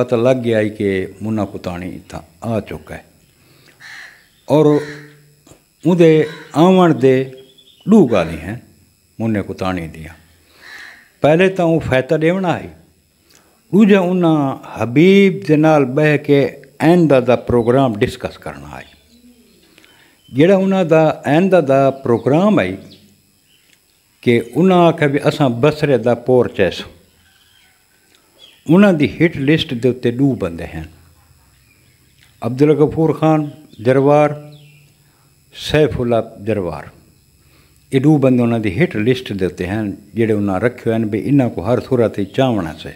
پتہ لگ گیا کہ منا کتانی تھا آ چکا ہے اور اندے آون دے دو گالی ہیں منے کتانی دیا پہلے تو وہ فائدہ دیونا ہے دوجا انہاں حبیب دے نال بہ کے آئندہ دا پروگرام ڈسکس کرنا ہے جڑا انہاں دا آئندہ دا پروگرام ہے کہ انہاں آکھا بھی اساں بسرے دا پور چیسو انہاں دی ہٹ لسٹ دے اتے دو بندے ہیں عبدالغفور خان جروار سیف اللہ جروار یہ دو بندے انہاں دی ہٹ لسٹ دے اتے ہیں جڑے انہاں رکھے ہیں بھی انہاں کو ہر صورت چاونا سے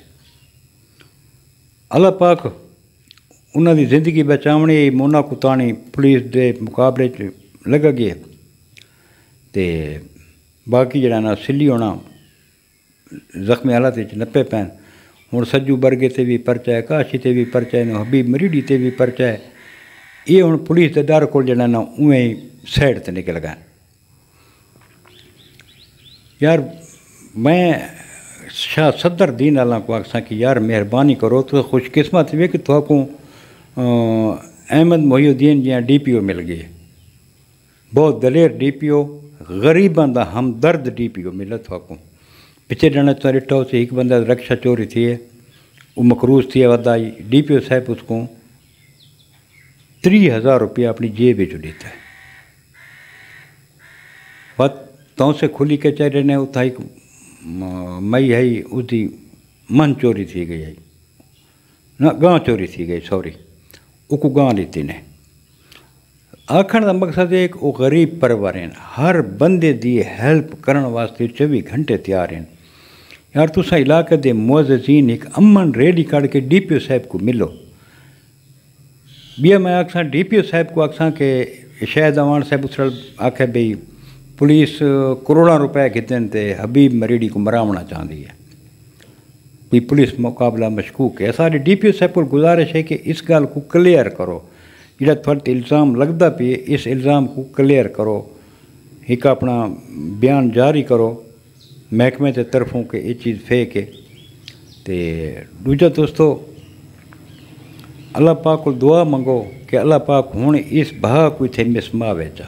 اللہ پاک انہاں دی زندگی بچاونی مونا کتانی پولیس دے مقابلے لگا گیا تے باقی جڑا نا سلی ہونا زخمی حالت نپے پین ہوں سجو برگے تے بھی پرچہ ہے کاشی تے بھی پرچہ ہے حبیب مریڈی تے بھی پرچہ ہے یہ ہوں پولیس دے ڈر کو جڑا نا اویں سائڈ تے نکل گئے یار میں شاہ صدر دین اللہ کو آکساں کہ یار مہربانی کرو تو خوش قسمت ہوئے کہ تو کو احمد محی الدین جہاں ڈی پی او مل گئے بہت دلیر ڈی پی او غریباں دا ہمدرد ڈی پی او ملا تو کو پچھے ڈنا تو ڈٹھو سے ایک بندہ رکشا چوری تھی ہے وہ مقروض تھی ہے ودائی ڈی پی او صاحب اس کو 30,000 روپیہ اپنی جیب جو دیتا ہے بات تو سے کھلی کے چہرے نے اتھا ایک مئی ہے اس دی من چوری تھی گئی ہے نہ گاں چوری تھی گئی سوری وہ کو گاں لیتی نے آکھن دا مقصد ہے کہ وہ غریب پرور ہیں ہر بندے دی ہیلپ کرن واسطے 24 گھنٹے تیار ہیں یار تسا علاقے دے معززین ایک امن ریلی کر کے ڈی پی او صاحب کو ملو بیا میں آکھاں ڈی پی او صاحب کو آکھاں کہ شاہد اوان صاحب اس آکھے بھئی پولیس کروڑاں روپے گھتن تے حبیب مریڈی کو مراونا چاہتی ہے بھی پولیس مقابلہ مشکوک ہے سارے ڈی پی او صاحب کو گزارش ہے کہ اس گل کو کلیئر کرو جڑا تھوڑا الزام لگتا پی اس الزام کو کلیئر کرو ایک اپنا بیان جاری کرو محکمے کے طرفوں کہ یہ چیز فیک ہے تے دوجا دوستو اللہ پاک کو دعا منگو کہ اللہ پاک ہوں اس بہا کوئی تھے مسما ویچا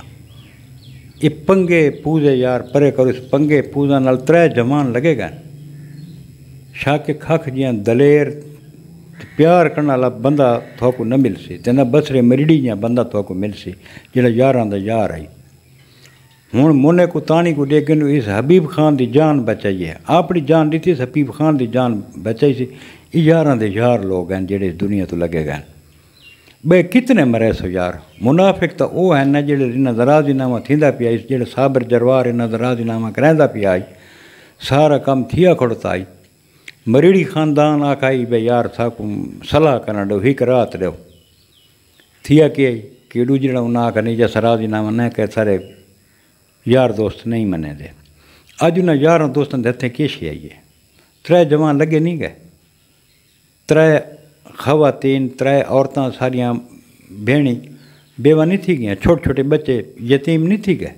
یہ پنگے پوزے یار پرے کرو اس پنگے پوزا نال 3 جوان لگے گا شاہ کے کھکھ جیاں دلیر پیار کرنے والا بندہ تو کو نہ مل سی تے نہ بسرے مریڈی جہاں بندہ تو کو مل سی جڑا یاراں دا یار آئی ہوں مونے کو تانی کو دیکھن اس حبیب خان دی جان بچائی ہے اپنی جان دیتی اس حبیب خان دی جان بچائی سی یہ یاراں دے یار لوگ ہیں جڑے دنیا تو لگے گئے بے کتنے مرے سو یار منافق تو وہ ہیں نہ جڑے انہاں دا راضی نامہ تھیندا پیا جڑے صابر جروار انہاں دا راضی نامہ کریندا پیا آئی سارا کم تھیا کھڑتا آئی مریڑی خاندان آکھائی بے یار تھا کو صلاح کرنا ڈو ہک رات ڈو تھیا کہ ڈو جڑا انہاں آکھا نہیں جیسا راضی نامہ نہ کہ سارے یار دوست نہیں منے دے اج انہاں یاراں دوستاں دے ہتھیں کیشی آئی ہے 3 جوان لگے نہیں گئے 3 خواتین 3 عورتاں ساریاں بھیڑی بیوہ نہیں تھی گئیں چھوٹے چھوٹے بچے یتیم نہیں تھی گئے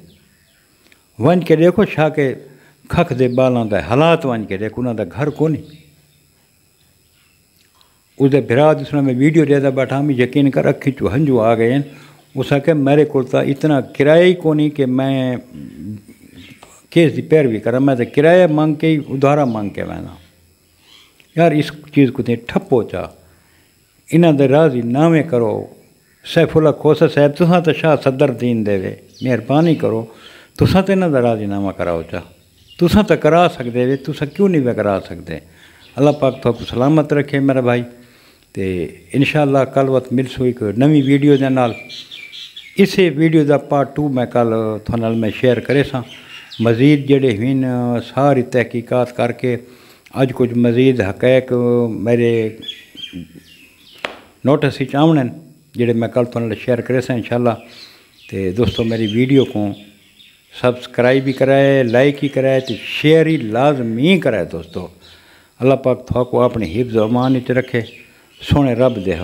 ون کے دیکھو شاہ کے کھکھ دے بالاں دا حالات ون کے دیکھو انہاں دا گھر کو نہیں اس دے بھرا جس میں ویڈیو دے دا بیٹھا میں یقین کر رکھی چو ہنجو آ گئے ہیں اس کہ میرے کو اتنا کرایہ ہی کو نہیں کہ میں کیس دی پیروی کرا میں تو کرایہ مانگ کے ہی ادھارا مانگ کے وینا یار اس چیز کو ٹھپو چاہ انہاں دے راضی نامے کرو سیف اللہ کھوسا صاحب تساں تو شاہ صدر دین دے وے مہربانی کرو تساں تو انہاں دا راضی نامہ کراؤ چاہ تساں تو کرا سکتے وے تساں کیوں نہیں وے کرا سکتے اللہ پاک تو سلامت رکھے میرا بھائی تے انشاءاللہ کل وقت ملسو ایک نوی ویڈیو دے نال اسے ویڈیو دا پارٹ 2 میں کل تھوڑا میں شیئر کرے سا مزید جڑے ہوئیں ساری تحقیقات کر کے اج کچھ مزید حقائق میرے نوٹس ہی آونے جڑے میں کل تھوڑا شیئر کرے سا انشاءاللہ تے دوستو میری ویڈیو کو سبسکرائب بھی کرائے لائک ہی کرائے تو شیئر ہی لازمی کرائے دوستو اللہ پاک تو کو اپنے حفظ و امان وچ رکھے سونے رب دے